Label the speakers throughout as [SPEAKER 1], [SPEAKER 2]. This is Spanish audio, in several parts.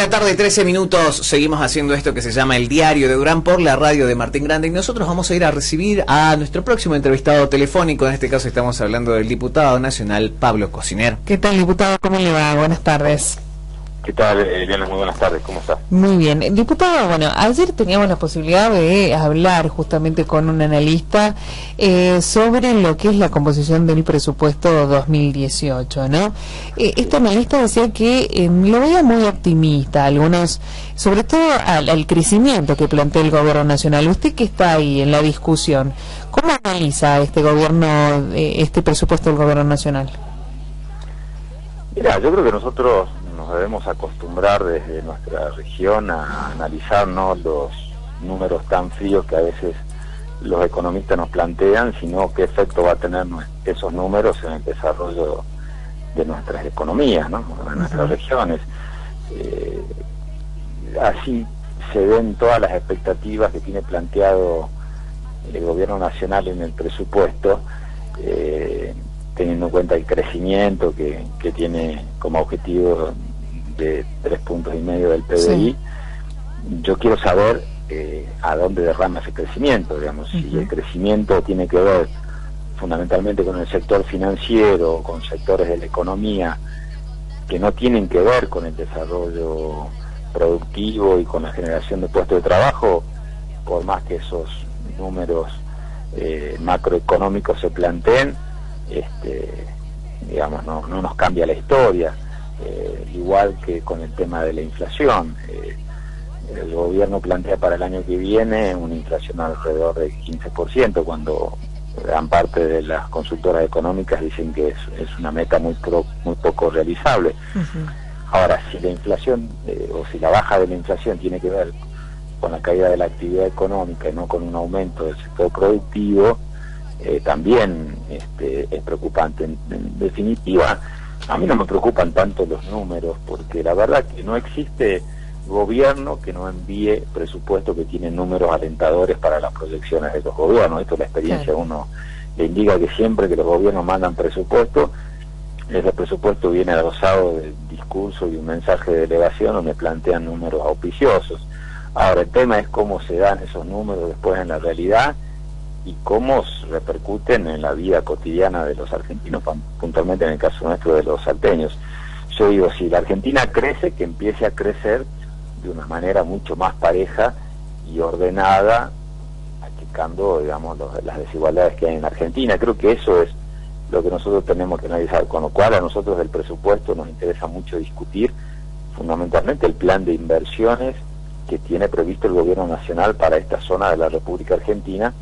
[SPEAKER 1] la tarde, 13 minutos, seguimos haciendo esto que se llama El Diario de Durán por la radio de Martín Grande, y nosotros vamos a ir a recibir a nuestro próximo entrevistado telefónico. En este caso estamos hablando del diputado nacional Pablo Cociner.
[SPEAKER 2] ¿Qué tal, diputado? ¿Cómo le va? Buenas tardes.
[SPEAKER 3] ¿Qué tal, Eliana? Muy buenas tardes, ¿cómo está?
[SPEAKER 2] Muy bien. Diputado, bueno, ayer teníamos la posibilidad de hablar justamente con un analista sobre lo que es la composición del presupuesto 2018, ¿no? Este analista decía que lo veía muy optimista, algunos, sobre todo al crecimiento que plantea el gobierno nacional. Usted que está ahí en la discusión, ¿cómo analiza este gobierno, este presupuesto del gobierno nacional?
[SPEAKER 3] Mira, yo creo que nosotros nos debemos acostumbrar desde nuestra región a analizarnos los números tan fríos que a veces los economistas nos plantean, sino qué efecto va a tener esos números en el desarrollo de nuestras economías, ¿no? De nuestras regiones. Así se ven todas las expectativas que tiene planteado el gobierno nacional en el presupuesto, teniendo en cuenta el crecimiento que tiene como objetivo de 3,5 puntos del PBI. Sí. Yo quiero saber a dónde derrama ese crecimiento, digamos, si el crecimiento tiene que ver fundamentalmente con el sector financiero, con sectores de la economía que no tienen que ver con el desarrollo productivo y con la generación de puestos de trabajo, por más que esos números macroeconómicos se planteen, digamos, no nos cambia la historia. Igual que con el tema de la inflación, el gobierno plantea para el año que viene una inflación alrededor del 15%, cuando gran parte de las consultoras económicas dicen que es una meta muy poco realizable. Ahora, si la inflación o si la baja de la inflación tiene que ver con la caída de la actividad económica y no con un aumento del sector productivo, también es preocupante. En definitiva, a mí no me preocupan tanto los números, porque la verdad que no existe gobierno que no envíe presupuesto que tiene números alentadores para las proyecciones de los gobiernos. Esto, la experiencia uno le indica que siempre que los gobiernos mandan presupuesto, ese presupuesto viene adosado del discurso y un mensaje de elevación donde plantean números auspiciosos. Ahora, el tema es cómo se dan esos números después en la realidad y cómo repercuten en la vida cotidiana de los argentinos, puntualmente en el caso nuestro de los salteños. Yo digo, si la Argentina crece, que empiece a crecer de una manera mucho más pareja y ordenada, achicando, digamos, las desigualdades que hay en la Argentina. Creo que eso es lo que nosotros tenemos que analizar, con lo cual a nosotros del presupuesto nos interesa mucho discutir fundamentalmente el plan de inversiones que tiene previsto el gobierno nacional para esta zona de la República Argentina,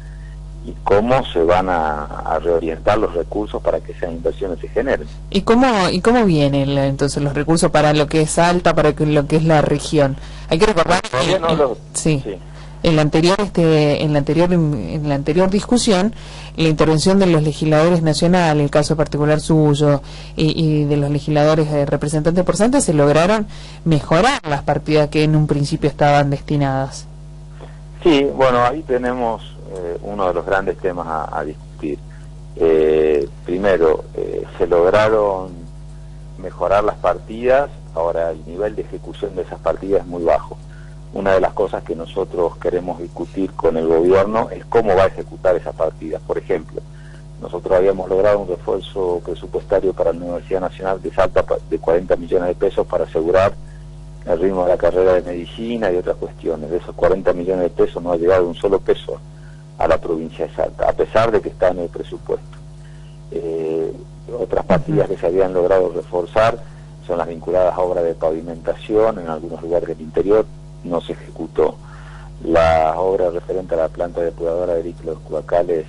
[SPEAKER 3] y cómo se van a reorientar los recursos para que esas inversiones se generen.
[SPEAKER 2] ¿Y cómo vienen entonces los recursos para lo que es Salta, para lo que es la región? Hay que recordar que en la anterior discusión, la intervención de los legisladores nacionales, el caso particular suyo y de los legisladores representantes por Salta, se lograron mejorar las partidas que en un principio estaban destinadas.
[SPEAKER 3] Sí, bueno, ahí tenemos uno de los grandes temas a discutir. Primero, se lograron mejorar las partidas, ahora el nivel de ejecución de esas partidas es muy bajo. Una de las cosas que nosotros queremos discutir con el gobierno es cómo va a ejecutar esas partidas. Por ejemplo, nosotros habíamos logrado un refuerzo presupuestario para la Universidad Nacional de Salta de 40 millones de pesos para asegurar el ritmo de la carrera de medicina y otras cuestiones. De esos 40 millones de pesos no ha llegado un solo peso a la provincia de Salta, a pesar de que está en el presupuesto. Otras partidas que se habían logrado reforzar son las vinculadas a obras de pavimentación en algunos lugares del interior, no se ejecutó. La obra referente a la planta depuradora de líquidos cloacales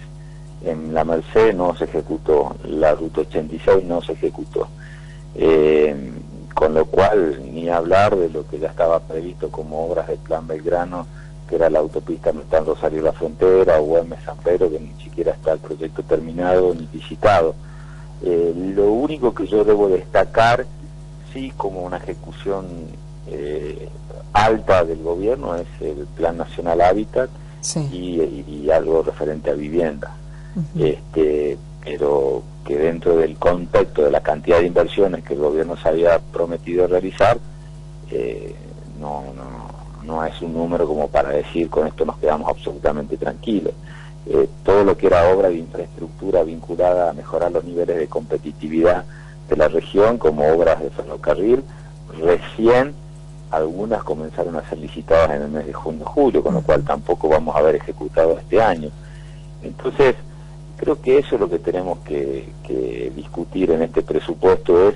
[SPEAKER 3] en La Merced no se ejecutó, la ruta 86 no se ejecutó. Con lo cual, ni hablar de lo que ya estaba previsto como obras del Plan Belgrano, que era la autopista Metán Rosario La Frontera o Güemes San Pedro, que ni siquiera está el proyecto terminado ni licitado. Lo único que yo debo destacar, sí, como una ejecución alta del gobierno, es el Plan Nacional Hábitat, y algo referente a vivienda. Pero que dentro del contexto de la cantidad de inversiones que el gobierno se había prometido realizar, no es un número como para decir con esto nos quedamos absolutamente tranquilos. Todo lo que era obra de infraestructura vinculada a mejorar los niveles de competitividad de la región, como obras de ferrocarril, recién algunas comenzaron a ser licitadas en el mes de junio-julio, con lo cual tampoco vamos a haber ejecutado este año. Entonces, creo que eso es lo que tenemos que discutir en este presupuesto, es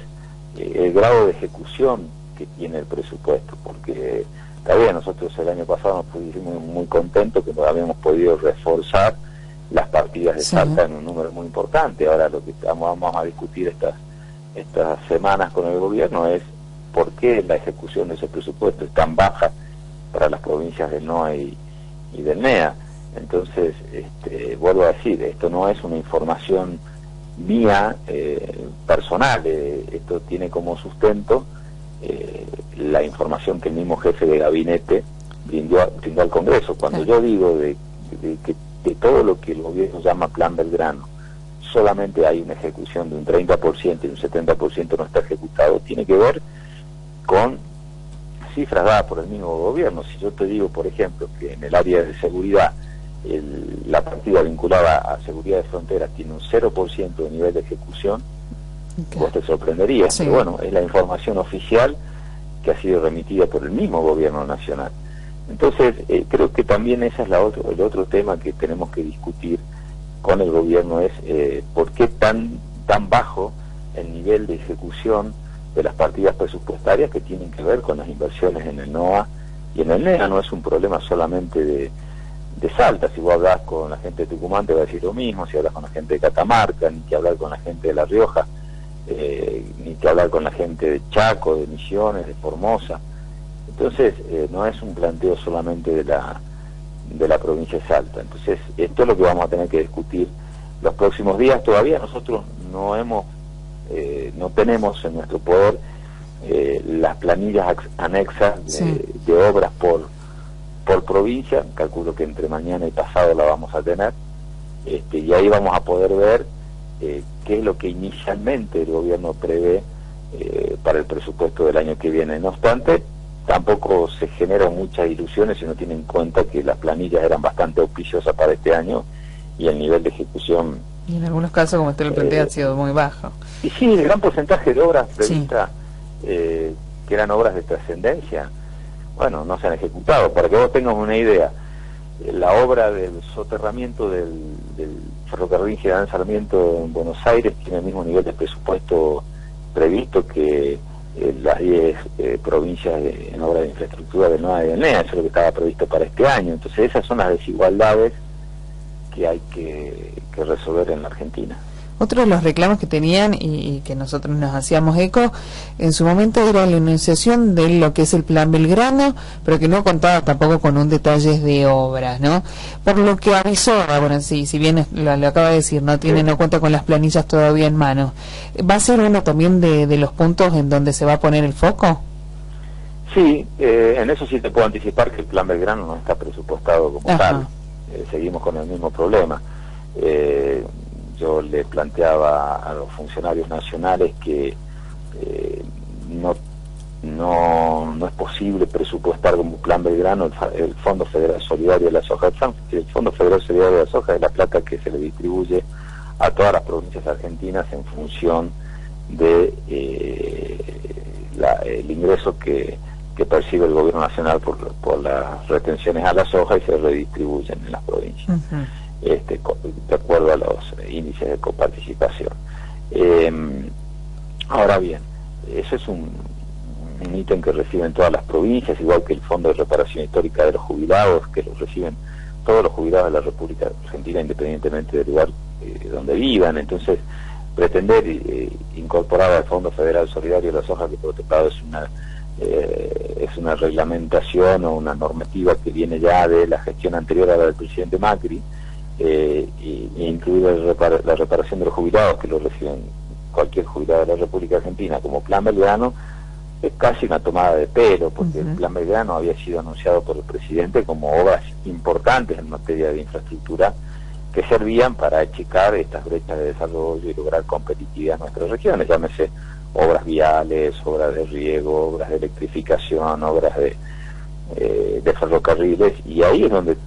[SPEAKER 3] el grado de ejecución que tiene el presupuesto, porque está bien, nosotros el año pasado nos pusimos muy contentos que nos habíamos podido reforzar las partidas de Salta en un número muy importante. Ahora lo que vamos a discutir estas semanas con el gobierno es por qué la ejecución de ese presupuesto es tan baja para las provincias del NOA y del NEA. Entonces, vuelvo a decir, esto no es una información mía personal, esto tiene como sustento la información que el mismo jefe de gabinete brindó al Congreso. Cuando yo digo de todo lo que el gobierno llama Plan Belgrano, solamente hay una ejecución de un 30% y un 70% no está ejecutado, tiene que ver con cifras dadas por el mismo gobierno. Si yo te digo, por ejemplo, que en el área de seguridad la partida vinculada a seguridad de fronteras tiene un 0% de nivel de ejecución, vos te sorprenderías, pero bueno, es la información oficial que ha sido remitida por el mismo gobierno nacional. Entonces, creo que también ese es el otro tema que tenemos que discutir con el gobierno, es por qué tan bajo el nivel de ejecución de las partidas presupuestarias que tienen que ver con las inversiones en el NOA y en el NEA. No es un problema solamente de Salta. Si vos hablas con la gente de Tucumán te va a decir lo mismo, si hablas con la gente de Catamarca, ni que hablar con la gente de La Rioja, ni que hablar con la gente de Chaco, de Misiones, de Formosa. Entonces, no es un planteo solamente de la provincia de Salta. Entonces, esto es lo que vamos a tener que discutir los próximos días. Todavía nosotros no tenemos en nuestro poder las planillas anexas de obras por provincia. Calculo que entre mañana y pasado la vamos a tener, y ahí vamos a poder ver qué es lo que inicialmente el gobierno prevé para el presupuesto del año que viene. No obstante, tampoco se generan muchas ilusiones si uno tiene en cuenta que las planillas eran bastante auspiciosas para este año y el nivel de ejecución,
[SPEAKER 2] y en algunos casos, como usted lo plantea, ha sido muy bajo.
[SPEAKER 3] Y sí, el gran porcentaje de obras previstas, que eran obras de trascendencia, bueno, no se han ejecutado. Para que vos tengas una idea, la obra del soterramiento del ferrocarril General Sarmiento en Buenos Aires tiene el mismo nivel de presupuesto previsto que las 10 provincias en obra de infraestructura del NOA y del NEA. Eso es lo que estaba previsto para este año. Entonces esas son las desigualdades que hay que resolver en la Argentina.
[SPEAKER 2] Otro de los reclamos que tenían y que nosotros nos hacíamos eco en su momento era la enunciación de lo que es el Plan Belgrano, pero que no contaba tampoco con un detalle de obras, ¿no? Por lo que avisó, bueno, si bien lo acaba de decir, no cuenta con las planillas todavía en mano. ¿Va a ser uno también de los puntos en donde se va a poner el foco?
[SPEAKER 3] Sí, en eso sí te puedo anticipar que el Plan Belgrano no está presupuestado como tal. Seguimos con el mismo problema. Yo le planteaba a los funcionarios nacionales que no es posible presupuestar como Plan Belgrano el Fondo Federal Solidario de la Soja. El Fondo Federal Solidario de la Soja es la plata que se le distribuye a todas las provincias argentinas en función de el ingreso que percibe el gobierno nacional por las retenciones a la soja y se redistribuyen en las provincias. De acuerdo a los índices de coparticipación. Ahora bien, eso es un ítem que reciben todas las provincias, igual que el Fondo de Reparación Histórica de los Jubilados, que lo reciben todos los jubilados de la República Argentina, independientemente del lugar donde vivan. Entonces, pretender incorporar al Fondo Federal Solidario de la Soja, que por otro lado es una reglamentación o una normativa que viene ya de la gestión anterior a la del presidente Macri, e incluir la reparación de los jubilados, que lo reciben cualquier jubilado de la República Argentina, como Plan Belgrano, es casi una tomada de pelo, porque el Plan Belgrano había sido anunciado por el presidente como obras importantes en materia de infraestructura que servían para achicar estas brechas de desarrollo y lograr competitividad en nuestras regiones, llámese obras viales, obras de riego, obras de electrificación, obras de ferrocarriles, y ahí es donde,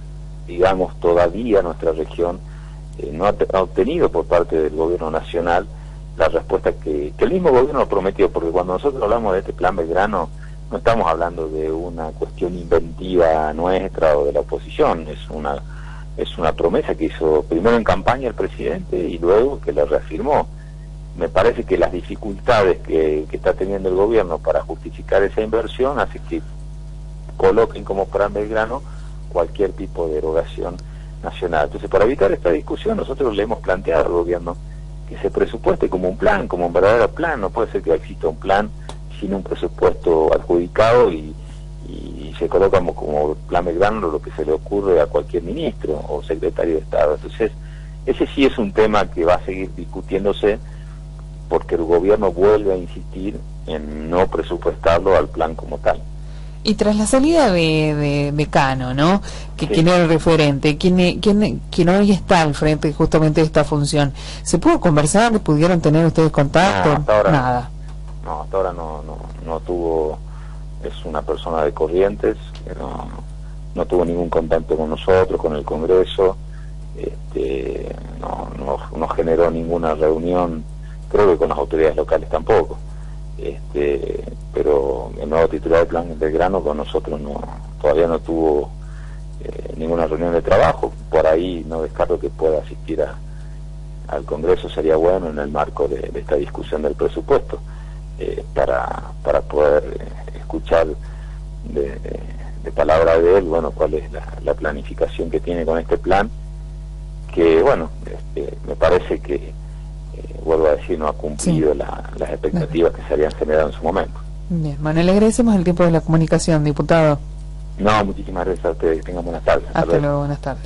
[SPEAKER 3] digamos, todavía nuestra región no ha obtenido por parte del gobierno nacional la respuesta que el mismo gobierno prometió, porque cuando nosotros hablamos de este plan Belgrano no estamos hablando de una cuestión inventiva nuestra o de la oposición, es una promesa que hizo primero en campaña el presidente y luego que la reafirmó. Me parece que las dificultades que está teniendo el gobierno para justificar esa inversión hace que coloquen como plan Belgrano cualquier tipo de erogación nacional. Entonces, para evitar esta discusión, nosotros le hemos planteado al gobierno que se presupueste como un plan, como un verdadero plan. No puede ser que exista un plan sin un presupuesto adjudicado y se coloca como plan Belgrano lo que se le ocurre a cualquier ministro o secretario de Estado. Entonces, ese sí es un tema que va a seguir discutiéndose, porque el gobierno vuelve a insistir en no presupuestarlo al plan como tal.
[SPEAKER 2] Y tras la salida de Cano, ¿no? Que
[SPEAKER 3] Sí.
[SPEAKER 2] quien era el referente, quien hoy está al frente justamente de esta función, ¿se pudo conversar? ¿Pudieron tener ustedes contacto?
[SPEAKER 3] No, hasta ahora
[SPEAKER 2] Nada.
[SPEAKER 3] No, hasta ahora no tuvo, es una persona de Corrientes, que no tuvo ningún contacto con nosotros, con el Congreso, no generó ninguna reunión, creo que con las autoridades locales tampoco. Pero el nuevo titular del plan Belgrano con nosotros todavía no tuvo ninguna reunión de trabajo. Por ahí no descarto que pueda asistir al Congreso, sería bueno en el marco de esta discusión del presupuesto, para poder escuchar de palabra de él, bueno, cuál es la planificación que tiene con este plan, que bueno, me parece que vuelvo a decir, no ha cumplido
[SPEAKER 2] Sí.
[SPEAKER 3] las expectativas que se habían generado en su momento.
[SPEAKER 2] Bien, bueno, le agradecemos el tiempo de la comunicación, diputado.
[SPEAKER 3] No, muchísimas gracias a ustedes, que tengan buenas tardes.
[SPEAKER 2] Hasta luego, buenas tardes.